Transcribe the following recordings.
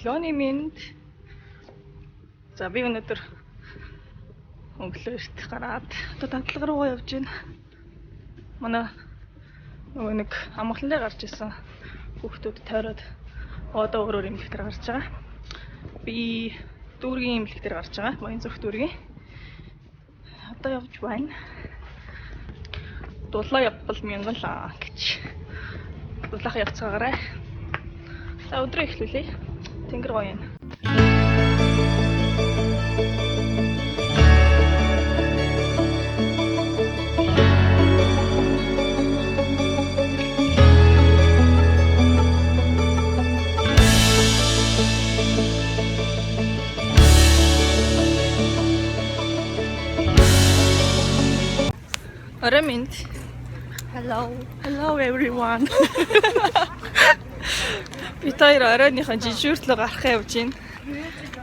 Өглөөний мэнд. За би өнөөдөр өглөөт гараад одоо дадлага руу явж байна. Манай нөгөө нэг амгалантай гарч исэн хүүхдүүд тойроод одоо өөрөөр эмнэлэгтэр гарч байгаа. Би дүүргийн эмнэлэгтэр гарч байгаа. Баян зүрх дүүргийн. Одоо явж байна. Дулаа явбал мянгалаа гэж. Дулаах явцгаагаарай. За өдрөө эхлүүлье. Тэнгэр гоё юм. Ramint. Hello everyone. Бид хоёр оройныхон жижүүрт л гарах явж байна.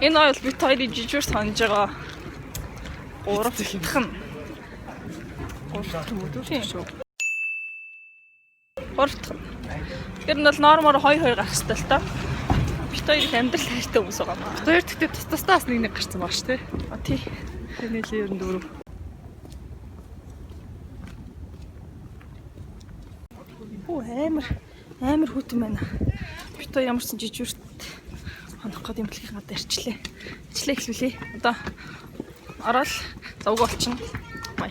Энэ ойл бид хоёрын жижүүр сонж байгаа. 3 дахь нь. 3 дахь. Тэр нь бол нормоор 2 гарах хэрэгтэй л тоо. Бид хоёр их амьдрал хайртай хүмүүс байгаа маа. Бид хоёр тэгтээ тус-тустаас нэг гарсан баг ш, тий. Тий. Тэр нэлээ 94. Амар хүтэн байна. Бид хоёр ямар ч жижүүрт хонох гэдэг импликийн гадаа ирчлээ. Ичлээ эхлүүлээ. Одоо ороод завг болчихно. Бай.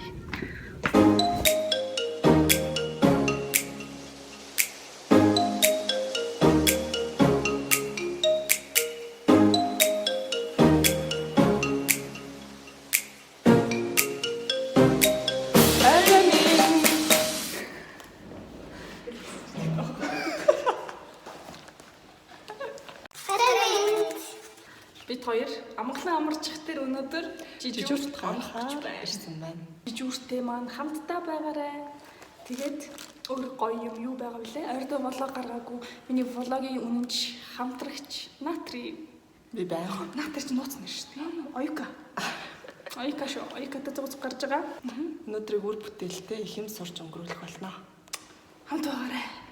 Бид хоёр амгалан амарчих тэр өнөөдөр жижүүрт гарах гэж байсан байна. Жижүүртэй маань хамтдаа байгаарай. Тэгээд өөр гоё юм юу байгаа вүлээ? Ойрдоо влог гаргаагүй. Миний влогийн үнэнч хамтрагч Натри би байгаа. Натри ч нууц нэр шүү дээ. Оюка. Оюка шүү. Оюкатай зугц гарч байгаа. Өнөөдрийг үр бүтээлтэй их юм сурч өнгөрүүлэх болно. Хамт байгаарай.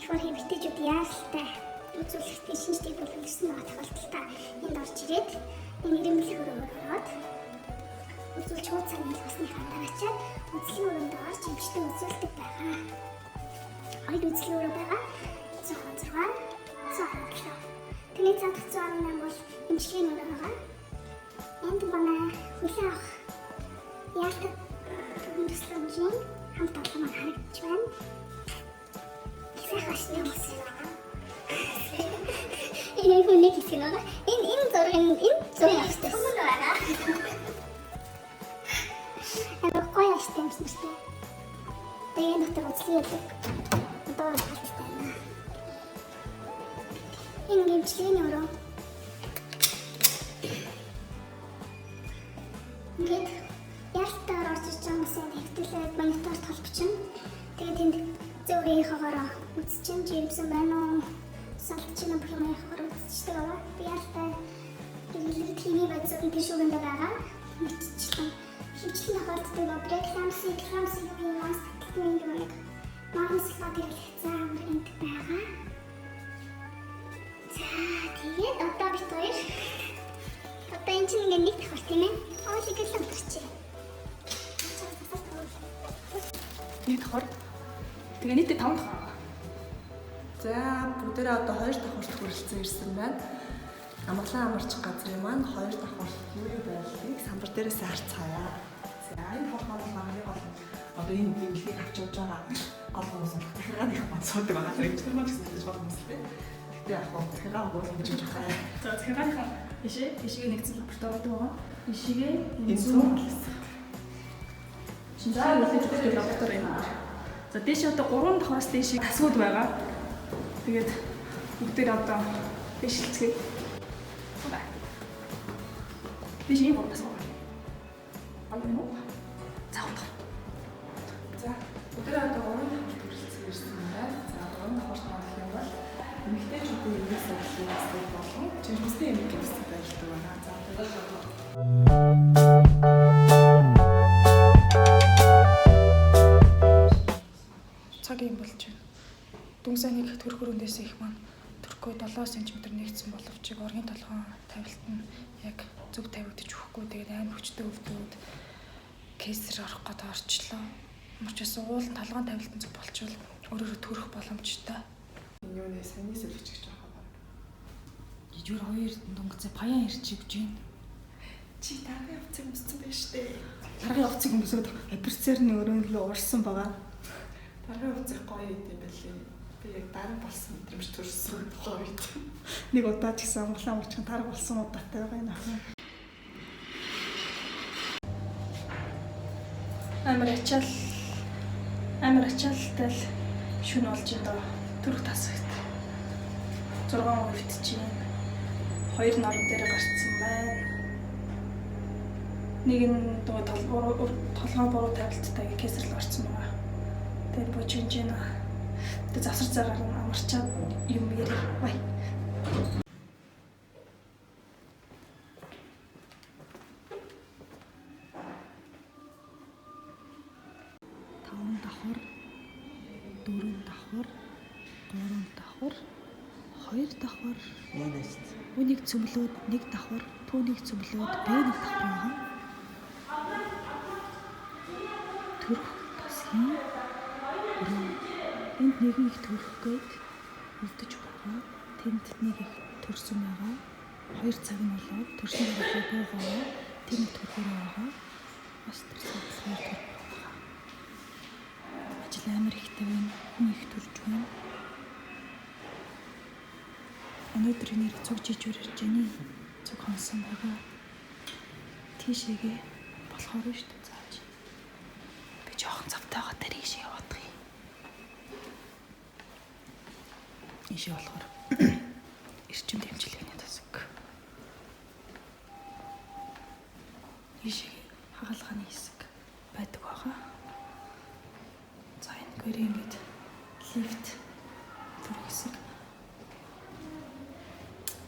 Шуурх эмэгтэйчүүд яаралтай үзүүлэлтийн шинжтэй бүрэлдэхүүн тохиолдолтой энд орж ирээд энэ нэрмэлэг өрөөд үзүүлж хуудасны хэлбэрсийнхаа дараачаад үзлийн өрөөнд орж эмчтэй үзүүлдэг байгаа. Хоёр үзлийн өрөө байгаа. 106, 107. Тэний цаадах 118 бол эмчлийн өрөө байгаа. Энд манай хүлээн авах яалтад төсөлмжийн хамт олон маань харагдаж байна. Сайхан юм. Энэ хүнийг хийсэн байгаа. Энэ зураг авсан. Гоё аштай юм шиг байна. Тэгээд дотор үзлээ яадаг. Одоо харж байна. Энэ гэмчлийн өрөө. Ингээд ялтаар орж иж байгаа юмсан хэвтэлээд мониторт холбочин. Тэгээд энд зөвгийн хагаараа үзчихэн жирэмсэн байна уу? Салтчны програмын хагаараа үзчихдэг аваа. Би ялтай телевизийн байцааны тишүүгэнд байгаа. Мэдчихлээ. Хичнээн хавтдаг рекламсын юм нэг магнус фабрик зам энд байгаа. За тэгээд одоо бид хоёр одоо энэ чинь нэг давхар тийм ээ. Оолиг л амтарчээ. Нэг давхар. Тэгээ нийтээ 5 давхар. За бүгдээрээ одоо 2 давхарт хүрэлцэн ирсэн байна. Амгалан амарчих газрын маань 2 давхар юу байлгийг самбар дээрээс харцгаая. За энэ хормон маань одоо энэ бэлгийг авч явж байгаа гол хүмүүс дахиад их бацуудаг байгаа. Тэр маань ч гэсэн болох юм байна. Гэтэ яг гоо дахиад гоо юм жиж байгаа. За дахиад ишээ нэгцэн лабораторид байгаа. Ишээ энэ зүүн хэлсэн. Шинжлэх ухааны лаборатори юм. За дээш одоо 3 давхараас дээш тасгууд байгаа. Тэгээд бүгдээр одоо дэшилцгээе. Бай. Дээш юм уу тасгууд. Аль юм уу? За одоо. За бүгдээр одоо 3 давхар хүрэлцэн ирсэн байна. За 3 давхар таах юм бол эмэгтэйчүүдийн эмгээс авсан болон жирэмстэй эмгээс байлдаг байна. За болж байна. Дүнсээ нэг төрх өрөөндөөс их маань төрхгүй 7 см нэгдсэн боловч оргийн толгойн тавилт нь яг зөв тавигдчих өгөхгүй. Тэгээд амар хүчтэй өвдөөд кейсэр орох гээд орчлоо. Мөрчөөс уул толгойн тавилт нь зөв болчвол өөрөөр төрөх боломжтой. Энэ юу нэ саний сэлгэж гэж байгаа байна. Жижүүр хоёр дунгацаа паян ирж өгч байна. Чи дараагийн явцыг өмссөн байж тээ. Дараагийн явцыг өмсөд операцерны өрөөн рүү урсан байгаа. Дараагийн явцыг гоё идэв байлээ. Би яг дараа болсон мэдрэмж төрсөн гоё. Нэг удаа ч гэсэн амглаа мөрчин дараа болсон удаатай байгаа юм аа. Амар ачаалтай л шүн болж энэ төрөх тасагт 6 хувьд чинь 2 норм дээр гарцсан байна. Нэг нь толгой буруу тавилттай кесарл гарцсан байгаа. Тэгээд бочинж байна. Тэгээд завсар цагаар амарчаад юм яри. Бай. Давхар, 4 давхар, 3 давхар, 2 давхар. Үнийг цөмлөөд 1 давхар, түүнийг цөмлөөд Б1 давхар байгаа. Төрөх тасгийн энд нэг их төрөх гээд үлдэж байгаа. Тэнд нэг их төрсөн байгаа. 2 цаг нь болоод төрсөн байгаа буугаа. Тэнд төрөх байгаа. Бас төрсөн байгаа. Ажил амар ихтэй байна. Хүн их төрж байна. Өнөөдөр нэр зүг жижүүр ирж байна. Зүг хонсон байгаа. Тийшээгээ болохоор шүү дээ зааж. Би жоохон завтайгаа дээр ийшээ явах юм. Ийшээ болохоор эрчим дэмжлэгний тасаг. Ийшээ хагалгааны хэсэг байдаг байгаа. За энэ гэрээ ингээд лифт төрөх хэсэг.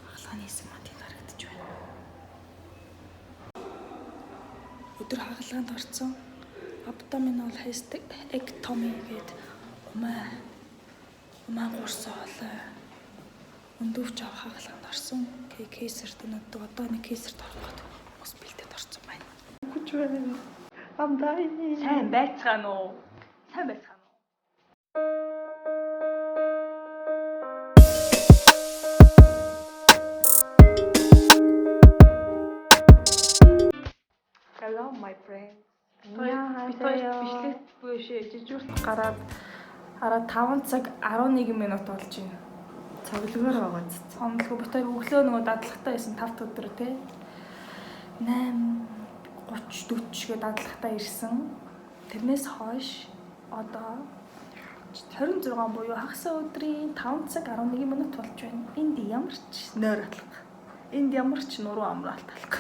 Хагалгааны хэсэг маань тийм харагдаж байна. Өдөр хагалгаанд орсон abdominal hysterectomy гэдэг умаа гурсан хоолой өндөвч авах хагалгаанд орсон. Кейсер дөнөд одоо нэг кейсерт орох гэдэг хүмүүс бэлдээд орсон байна. Хүч байна. Амдаа. Сайн байцгаана уу? Сайн байцгаана уу? Hello my friend. Бичлэгт буюушээ жижүүрт гараад 5 цаг 11 минут болж байна. Цоглогоор байгаа зү. Онлог битэр өглөө нөгөө дадлагтай байсан 5 өдөр тий. 8:30 40 гээд дадлагтай ирсэн. Тэрнээс хойш одоо 26 буюу хагас өдрийн 5 цаг 11 минут болж байна. Энд ямар ч нойр атлах. Энд ямар ч нуруу амраалт талах.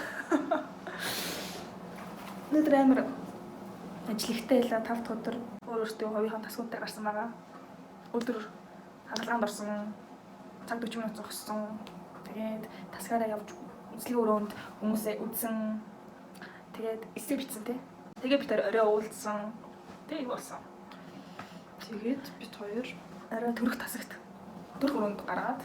Өнөөдөр амар ажил ихтэй байлаа 5 дахь өдөр өөрөөсөө хувийнхаа тасгуудтай гарсан байгаа. Өдөр хагалгаанд орсон. Цаг 40 минут зогссон. Тэгээд тасгаараа явж үзлэг өрөөнд хүмүүсээ үзсэн. Тэгээд эсрэг бичсэн тий. Тэгээд бид орой уулзсан. Тэгээд болсон. Тэгээд бид хоёр Орой төрөх тасагт төрөх өрөөнд гаргаад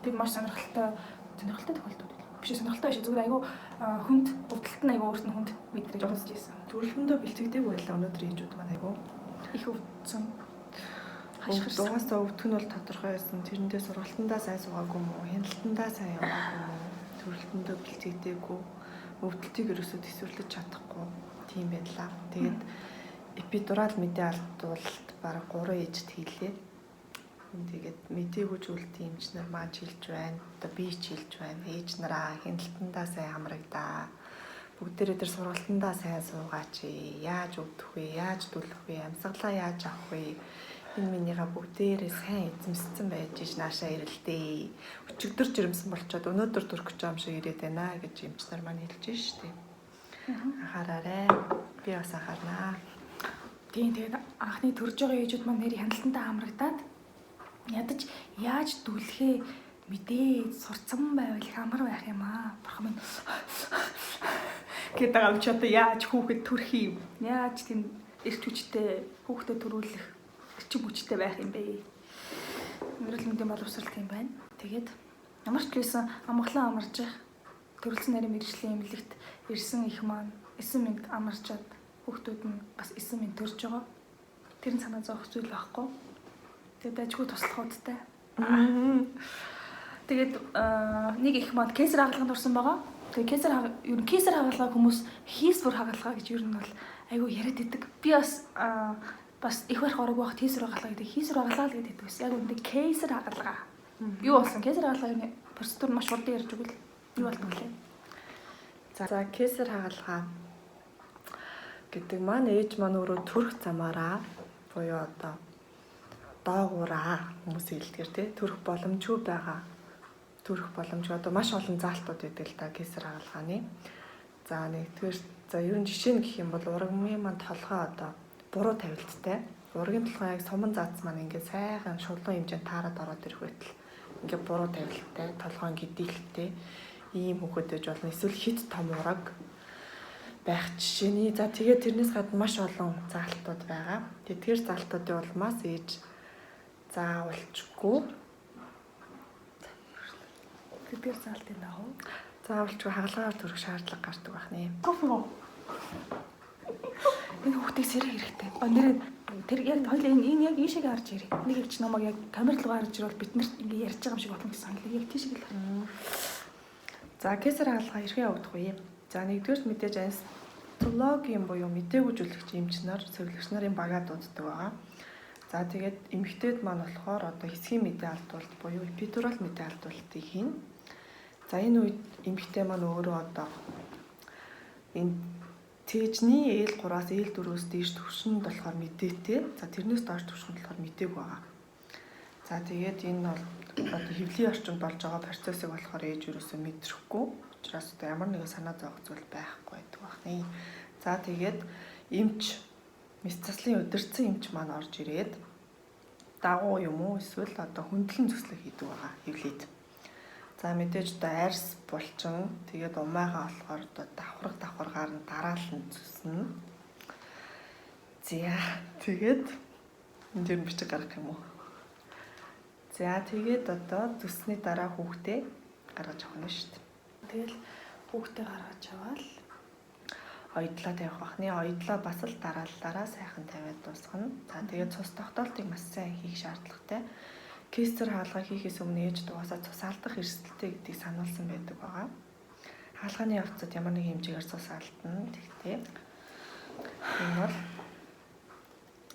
тэг маш сонирхолтой тохиолдол. Биш сонирхолтой биш зүгээр айгу хүнд өвдөлт нь айгу өөрт нь хүнд мэдрэж үзэж байсан. төрөлхөндөө бэлтгэдэг байлаа өнөөдөр ээжүүд маань айгу. Их өвдсөн. Дугасаа өвдөх нь бол тодорхой байсан. Тэрэндээ сургалтандаа сайн суугаагүй мó, хяналтандаа сайн яваагүй мó, төрөлхөндөө бэлтгэдэггүй, өвдөлтийг ерөөсөө төсвөрлөж чадахгүй тийм байлаа. Тэгээд эпидурал мэдээ алдуулалт бараг 3 ээжд хийлээ. Тэгээд мэдээгүй зүйлтийн эмчнэр маань хэлж байна. Одоо би ч хэлж байна. Ээж нараа хяналтандаа сайн хамрагдаа. Бүгдээрээ тэр сургалтандаа сайн суугаач. Яаж өвдөх вэ? Яаж дүлэх вэ? Амьсгалаа яаж авах вэ? Энэ минийга бүгдээрээ сайн эзэмссэн байж ш наашаа ирэлдээ. Өчигдөр жирэмсэн болчоод өнөөдөр төрөх гэж юм шиг ирээд байна гэж эмч нар маань хэлж штеп. Анхаараарай. Би бас анхаарнаа. Тийм тэгээд анхны төрж байгаа ээжүүд маань нэр хяналтандаа хамрагдаад ядаж яаж дүлхээ мэдээ сурцсан байвал их амар байх юм аа. Бурхан минь гэдэг авч одоо яаж хүүхэд төрөх юм? Яаж тийм эрт хүчтэй хүүхдэд төрүүлэх эрчим хүчтэй байх юм бэ. Эрүүл мэндийн боловсрол тийм байна. Тэгээд ямар ч гэсэн амгалан амарч их төрөлсөн нарийн мэргэжлийн эмнэлэгт ирсэн их маань 9 минут амарчаад хүүхдүүд нь бас 9 минут төрж байгаа. Тэр нь санаа зовох зүйл байхгүй. Тэгээд дайггүй туслахуудтай. Тэгээд нэг их маань кесар хагалгаанд орсон байгаа. Тэгээд кесар хагалгаа хүмүүс хийсвэр хагалгаа гэж ер нь бол айгүй яриад идэг. Би бас их барих орог байх хийсвэр хагалгаа гэдэг хийсвэр хагалгаа л гэдэг байсан. Яг үндэ кесар хагалгаа. Юу болсон? Кесар хагалгааны процедур маш урд ярьж өгвөл юу болдог вэ? За кесар хагалгаа гэдэг маань ээж маань өөрөө төрөх замаараа буюу одоо доогуураа хүмүүс хэлдгэр тий төрөх боломжгүй байгаа. Төрөх боломжгүй одоо маш олон заалтууд байдаг л та кесар хагалгааны. За нэгдүгээр за ерөн жишээ нь гэх юм бол урагмын маань толгой одоо буруу тавилттай. Ургийн толгой яг суман зац маань ингээд сайхан шулуун хэмжээнд таарад ороод ирэх байтал ингээд буруу тавилттай, толгой гидэлтэй ийм хөхөд байж болно. Эсвэл хит том ураг байх жишээний. За тэгээд тэрнээс гадна маш олон заалтууд байгаа. Тэдгээр заалтуудын улмаас ээж заавалчгүй Тэдгээр заалтын дагуу заавалчгүй хагалгаар төрөх шаардлага гардаг байх нэ. Энэ хүүхдийг сэрэг хэрэгтэй. Нэр тэр яг хоёул энэ яг ийшээ гарч ирээ. Нэг ч намайг яг камер руу гарч ирвэл бид нарт ингэ ярьж байгаа юм шиг болно гэсэн санал. Яг тийш л байна. За кесар хагалгаа хэрхэн явагдах вэ? За нэгдүгээр мэдээж анестезиологийн буюу мдээгүй жүжигч эмч нар, цэвэрлэгч нарын багаад дууддаг байгаа. За тэгээд эмэгтэйд маань болохоор одоо хэсгийн мэдээ алдуулалт буюу эпидурал мэдээ алдуулалтыг хийн. За энэ үед эмэгтэй маань өөрөө одоо энэ цэжний L3-аас L4-өөс дээш түвшинд болохоор мэдээтэй. За тэрнээс доош түвшинд болохоор мдээгүй байгаа. За тэгээд энэ бол одоо хэвлийн орчинд болж байгаа процессыг болохоор ээж юусоо мэдрэхгүй. Учираас одоо ямар нэгэн санаа зовох зүйл байхгүй байдаг байна. За тэгээд эмч мэс заслын өдөрцөн эмч маань орж ирээд дагуу юм уу эсвэл одоо хөндлөн зүслэг хийдэг байгаа хэвлээд. За мэдээж одоо арьс булчин тэгээд умайгаа болохоор одоо давхаргаар нь дараалан зүснэ. За тэгээд энэ дэр бичиг гаргах юм уу? За тэгээд одоо зүссний дараа хүүхдээ гаргаж авах нь шүү дээ. Тэгэл хүүхдээ гаргаж аваад оёдлоо тавих бахны оёдлоо бас л дараалалаараа сайхан тавиад дуусгана. За тэгээд цус тогтоолтыг маш сайн хийх шаардлагатай. Кесар хаалга хийхээс өмнө ээж дуусаа цус алдах эрсдэлтэй гэдгийг сануулсан байдаг байгаа. Хаалганы явцад ямар нэг хэмжээгээр цус алдна. Тэгтээ энэ бол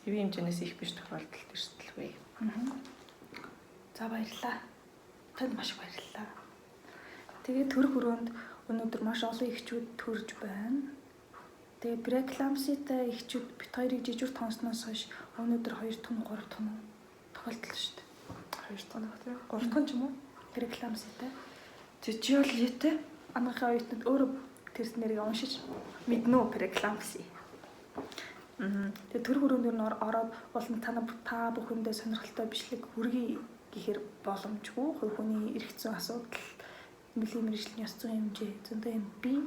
хэвийн хэмжээнээс их биш тохиолдолд эрсдэлгүй. за баярлалаа. Танд маш их баярлалаа. Тэгээд төрөх өрөөнд өнөөдөр маш олон эхчүүд төрж байна. Тэгээд прекламситай эхчүүд бит хоёрыг жижиг тонсноос хойш өнөөдөр 2 тонн 3 тонн тохиолдол шүү дээ. 2 тонн тий. 3 тонн ч юм уу? Прекламситай. Жижиг л юутэй? Анхаа оюутнууд өөрөө тэрс нэрийг уншиж мэднэ үү прекламси. Тэгээд төрөх өрөөнд нь ороод болон та бүхэндээ сонирхолтой бичлэг хүргэе гэхээр боломжгүй. Хувь хүний эрх зүйн асуудал, эмнэлгийн мэргэжлийн ёс зүйн хэмжээ, зөндөө юм бий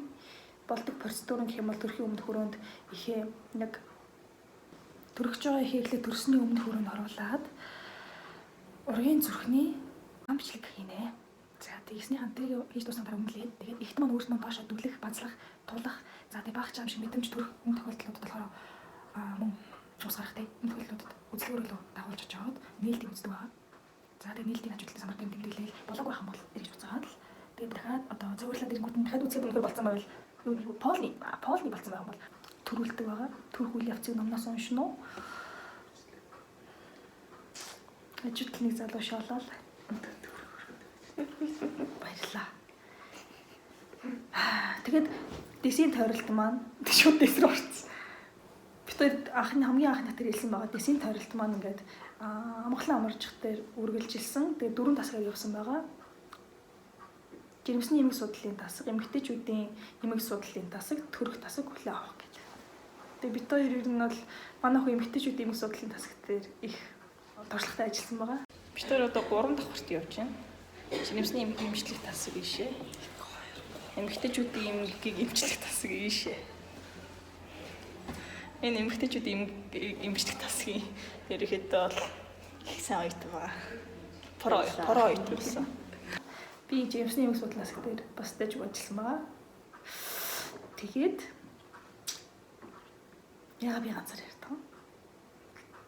болдог процедурын гэх юм бол төрхийн өмнөх өрөөнд ихээ нэг төрөгч байгаа ихээглээ төрсний өмнөх өрөөнд оруулаад ургийн зүрхний амжилт хийнэ. За тэгснийх нь тэрийг хийж дуусна дараа үнэлээд тэгээд ихт маань өөрснөө доошоо дүлэх, базлах, тулах, за тэг багч аим шиг мэдрэмж төрөх энэ тохиолдлуудад болохоор мөн ус гарахтай энэ тохиолдлуудад үзлэгөөрөө дагуулж очоод нээлтийг үздэг байгаа. За тэг нээлтийн ажилтны самар тэмдэглээл болоог байх юм бол эргэж буцаагаад л тэгээд дахиад одоо зөвөрлөд ирэнгүүт нь дахиад үзэх юм болсон байвал полны болсон байх юм бол төрүүлдэг байгаа. Төрөх үйл явцыг номноос уншина уу? Ажилтныг залуу шоолол. Баярлаа. Тэгээд дэсийн тойролт маань шууд дэс рүү орсон. Бид хамгийн анхны хатар хэлсэн байгаа. Дэсийн тойролт маань ингээд амгалан амарчих дээр үргэлжилсэн. Тэгээд 4 тасгаар явсан байгаа. Жирэмсний эмэг судлалын тасаг, эмэгтэйчүүдийн эмэг судлалын тасаг, төрөх тасаг хүлээн авах гэж. Тэгээд бид хоёр ер нь бол манай хөө эмэгтэйчүүдийн эмэг судлалын тасаг дээр их туршлагатай ажилласан байгаа. Бид хоёр одоо 3 давхарт явж байна. Жирэмсний эмэг эмчлэх тасаг ийшээ. Эмэгтэйчүүдийн эмэгийг эмчлэх тасаг ийшээ. Энэ эмэгтэйчүүд эмчлэг тасгийн ерөөхдөө бол их сайн оюутан байгаа. Про оюутан болсон. Би Джеймсний юм судлаас дээр бас дэжиг ажилласан байгаа. Тэгээд яа би ганцаар ярьдаг.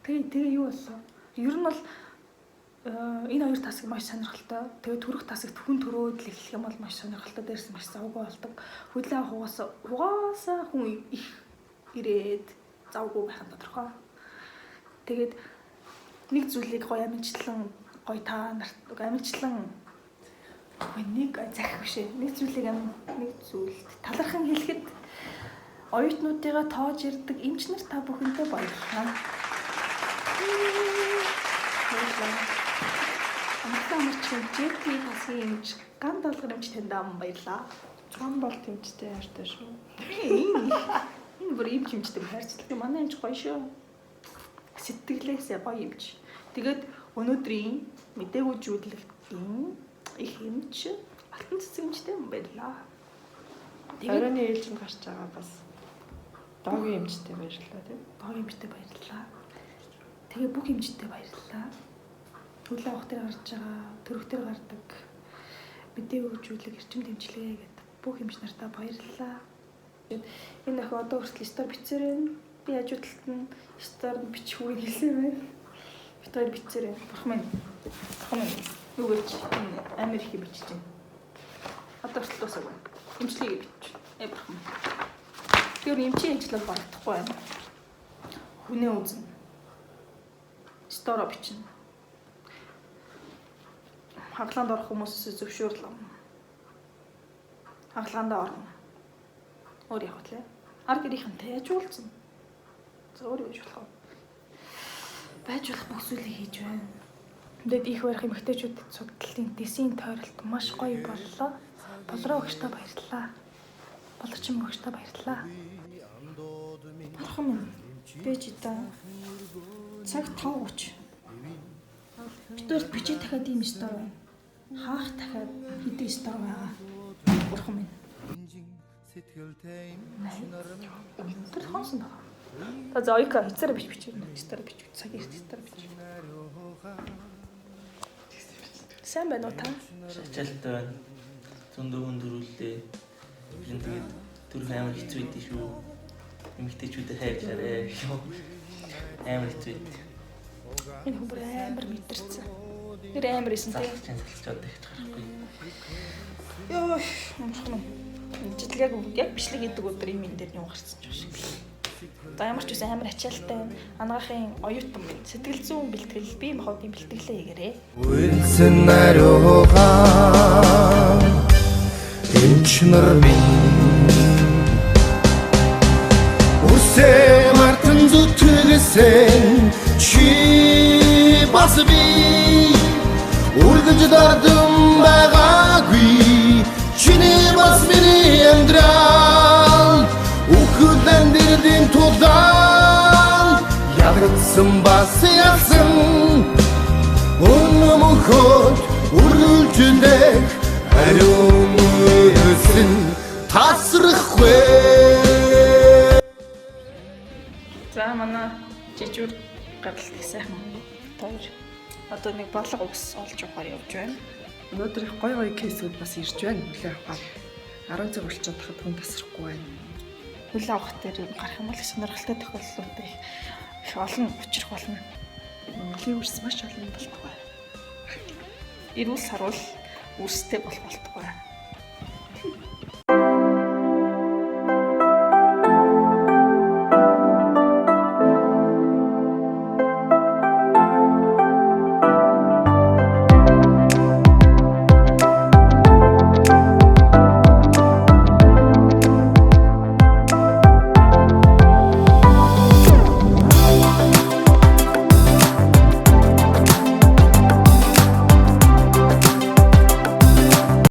Тэгээ юу боллоо? Ер нь бол энэ хоёр тасаг маш сонирхолтой. Тэгээд төрөх тасагт хүн төрөөд л эхлэх юм бол маш сонирхолтой, дээрс маш завгүй болдог. Хөдлөө хугаасаа хүн их ирээд завгүй байх нь тодорхой. Тэгээд нэг зүйлийг гоё амжилтлан гоё та нарт амжилтлан нэг захих биш ээ. Нэг зүйлд талархан хэлэхэд оюутнуудыгаа тоож ирдэг эмч нар та бүхэндээ баярлалаа. Амарчин JP тасгийн эмч ган долгор эмч танд баярлалаа. Ган бол тэмцтэй хайртай шүү. Энэ бүр эмч эмчтэй хайрцаг. Манай эмч гоё шүү. Сэтгэлээсээ гоё эмч. Тэгээд өнөөдрийн мэдээгүй зүйлэгтийн их эмч алтан цэцэг эмчтэй баярлалаа. Оройны ээлжинд гарч байгаа бас доогийн эмчтэй баярлалаа тийм. Доогийн эмчтэй баярлалаа. Тэгээ бүх эмчтэй баярлалаа. Төлөө авах дээр гарч байгаа, төрөх дээр гардаг мэдээгүй зүйлэг эрчим дэмжлэгээ гэдэг бүх эмч нартаа баярлалаа. Энэ ах одоо хүртэл стор бичээрэн би хажуудалт нь стор бичих үгийг хэлсэн байна. Бид хоёр бичээрэн. Бурхан минь. Юу гэж амир их бичиж байна. Одоо хүртэл дуусаагүй. Эмчлэгийг бич. Бурхан минь. Тэр эмчийн ажлыг болдохгүй байна. Хүнээ үзнэ. Стор бичнэ. Хаглаанд орох хүмүүсээс зөвшөөрлөө. Хаглаанд орно. Өөр явах лээ. Ар гэрийнхэнтэй яаж уулзсан? Зөөр яаж болох вэ? Байж болох бүх зүйлийг хийж байна. Тэгэд их барих эмэгтэйчүүдэд судлалын дэсийн тойролт маш гоё боллоо. Болроо өгчтэй баярлалаа. Болорчин өгчтэй баярлалаа. Бурхан минь. Бэж та цаг 5:30. Бид бичиж дахиад ийм стор байна. Хаах дахиад хэдий стор байгаа. Бурхан минь. Тэр хонсон байна. Та зоёка хэцээр бичиж байна. Стор бич. Цаг эрт стор бич. Сайн байна уу та? Шачаалтай байна. Зөндөө хүндрүүлээ. Би тэгээд төрх амар хэцүү байдий шүү. Эмэгтэйчүүдэд хайрлаарай. Амар хэцүү байд. Энэ хүн амар мэдэрсэн. Тэр амар исэн тийм. Салчаад их харахгүй. Йоо, амархан. Житлэг яг бичлэг гэдэг өдөр юм энэ дээр нь угарсан ч шиг. За ямар ч үсэн амар ачаалтай байна. Анагаахын оюутан минь сэтгэл зүйн бэлтгэл бие махбодын бэлтгэлээ хийгээрэй. Үйлсэн нариугаа эмч нар минь үсээ мартан зүтгэсэн чи бас би үргэлж дардсан байгаагүй чиний бас миний амьдрал үхэлэн дэрдийн тулаан ядагдсан бас ялсан өнөмөхөд үргэлжлэх ариун үесэн тасрахгүй. За манай жижиг гадалт их сайхан тоор одоо нэг болго ус олж явахаар явж байна. Өнөөдөр их гоё кейсүүд бас ирж байна. Хүлээ авах. 10 цаг болчиход тахад хүн тасрахгүй байна. Хүлээ авах дээр юм гарах юм бол сонирхолтой тохиолдлууд их олон учрах болно. Ливерс маш олон болтугай. Эрүүл сарвал үрстэй болох болтугай.